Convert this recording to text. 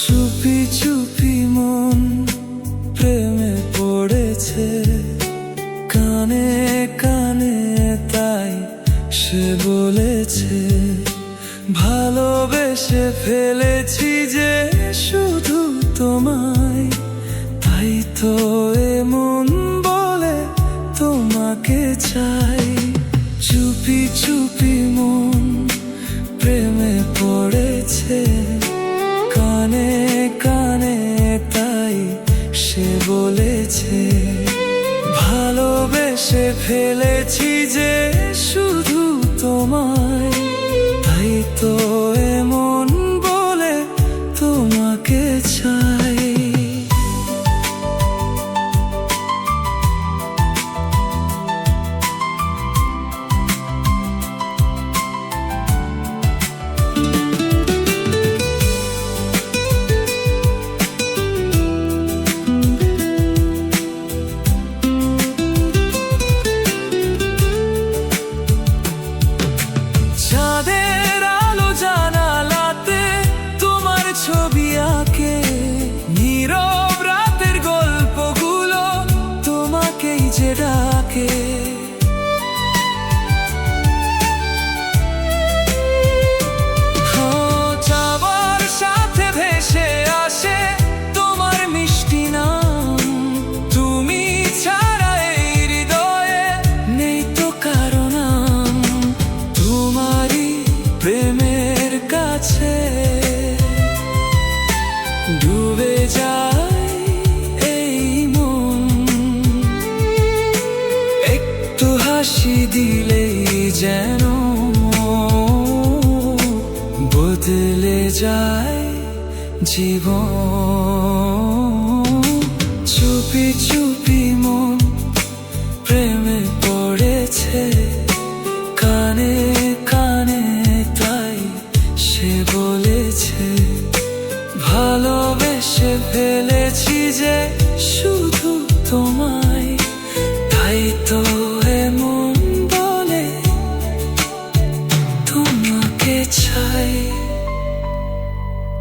চুপি চুপি মন প্রেমে পড়েছে, কানে কানে তাই সে বলেছে, ভালোবেসে ফেলেছি যে শুধু তোমায়, তাই তো এমন বলে তোমাকে চাই। চুপি চুপি মন প্রেমে পড়েছে, কানে কানে তাই সে বলেছে, ভালোবেসে ফেলেছি যে শুধু তোমায়, তাই তো এমন বলে তোমাকে চাই। চাঁদের আলো জানালাতে তোমার ছবি আঁকে, নীরব রাতের গল্পগুলো তোমাকেই যে ডাকে। যাবার সাথে ভেসে আসে তোমার মিষ্টি নাম, তুমি ছাড়া এই হৃদয়ে নেই তো কারো নাম। তোমারই প্রেমের কাছে ডুবে যায় এই মন, একটু হাসি দিলেই যেন বদলে যায় জীবন।